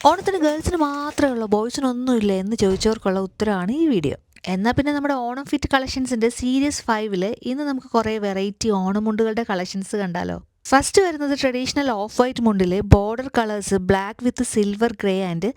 ഓണത്തിന് ഗേൾസിന് മാത്രമേ ഉള്ളൂ, ബോയ്സിനൊന്നുമില്ല എന്ന് ചോദിച്ചവർക്കുള്ള ഉത്തരമാണ് ഈ വീഡിയോ. എന്നാൽ പിന്നെ നമ്മുടെ ഓണം ഫിറ്റ് കളക്ഷൻസിൻ്റെ സീരീസ് 5 ഇന്ന് നമുക്ക് കുറേ വെറൈറ്റി ഓണമുണ്ടുകളുടെ കളക്ഷൻസ് കണ്ടാലോ. ഫസ്റ്റ് വരുന്നത് ട്രഡീഷണൽ ഓഫ് വൈറ്റ് മുണ്ടിലെ border colours black with silver grey and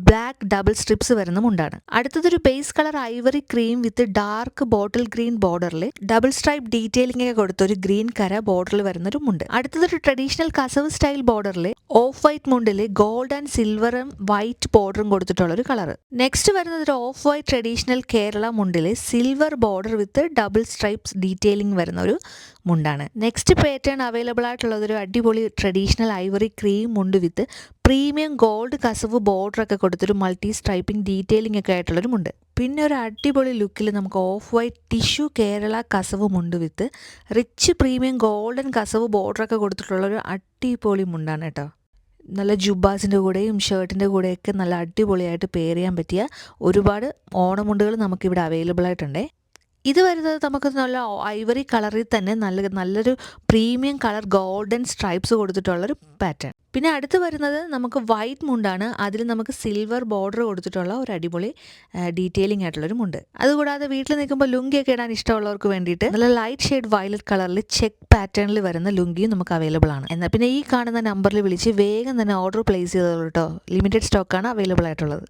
black double stripes വരുന്ന മുണ്ടാണ്. അടുത്തതൊരു base colour ivory cream with dark bottle green ബോർഡറിൽ ഡബിൾ സ്ട്രൈപ്പ് ഡീറ്റെയിലിംഗ് ഒക്കെ കൊടുത്ത ഒരു ഗ്രീൻ കര ബോർഡറിൽ വരുന്നൊരു മുണ്ട്. അടുത്തതൊരു ട്രഡീഷണൽ കസവ് സ്റ്റൈൽ ബോർഡറിൽ ഓഫ് വൈറ്റ് മുണ്ടിൽ ഗോൾഡ് ആൻഡ് സിൽവറും വൈറ്റ് ബോർഡറും കൊടുത്തിട്ടുള്ള ഒരു കളർ. നെക്സ്റ്റ് വരുന്നത് ഒരു ഓഫ് വൈറ്റ് ട്രഡീഷണൽ കേരള മുണ്ടിൽ silver border with double stripes detailing വരുന്ന ഒരു മുണ്ടാണ്. നെക്സ്റ്റ് പാറ്റേൺ അവൈലബിൾ ആയിട്ടുള്ളത് ഒരു അടിപൊളി ട്രഡീഷണൽ ഐവറി ക്രീം മുണ്ട് വിത്ത് പ്രീമിയം ഗോൾഡ് കസവ് ബോർഡറൊക്കെ കൊടുത്തൊരു മൾട്ടി സ്ട്രൈപ്പിംഗ് ഡീറ്റെയിലിംഗ് ഒക്കെ ആയിട്ടുള്ളൊരു മുണ്ട്. പിന്നെ ഒരു അടിപൊളി ലുക്കിൽ നമുക്ക് ഓഫ് വൈറ്റ് ടിഷ്യൂ കേരള കസവ് മുണ്ട് വിത്ത് റിച്ച് പ്രീമിയം ഗോൾഡൻ കസവ് ബോർഡറൊക്കെ കൊടുത്തിട്ടുള്ളൊരു അടിപൊളി മുണ്ടാണ് കേട്ടോ. നല്ല ജുബാസിൻ്റെ കൂടെയും ഷർട്ടിൻ്റെ കൂടെയൊക്കെ നല്ല അടിപൊളിയായിട്ട് പെയർ ചെയ്യാൻ പറ്റിയ ഒരുപാട് ഓണമുണ്ടുകൾ നമുക്കിവിടെ അവൈലബിൾ ആയിട്ടുണ്ടേ. ഇത് വരുന്നത് നമുക്ക് നല്ല ഐവറി കളറിൽ തന്നെ നല്ലൊരു പ്രീമിയം കളർ ഗോൾഡൻ സ്ട്രൈപ്സ് കൊടുത്തിട്ടുള്ളൊരു പാറ്റേൺ. പിന്നെ അടുത്ത് വരുന്നത് നമുക്ക് വൈറ്റ് മുണ്ടാണ്. അതിൽ നമുക്ക് സിൽവർ ബോർഡർ കൊടുത്തിട്ടുള്ള ഒരു അടിപൊളി ഡീറ്റെയിലിംഗ് ആയിട്ടുള്ളൊരു മുണ്ട്. അതുകൂടാതെ വീട്ടിൽ നിൽക്കുമ്പോൾ ലുങ്കിയൊക്കെ ഇടാൻ ഇഷ്ടമുള്ളവർക്ക് വേണ്ടിയിട്ട് നല്ല ലൈറ്റ് ഷെയ്ഡ് വയലറ്റ് കളറിൽ ചെക്ക് പാറ്റേണിൽ വരുന്ന ലുങ്കിയും നമുക്ക് അവൈലബിൾ ആണ്. എന്നാൽ പിന്നെ ഈ കാണുന്ന നമ്പറിൽ വിളിച്ച് വേഗം തന്നെ ഓർഡർ പ്ലേസ് ചെയ്തോളൂ കേട്ടോ. ലിമിറ്റഡ് സ്റ്റോക്കാണ് അവൈലബിൾ ആയിട്ടുള്ളത്.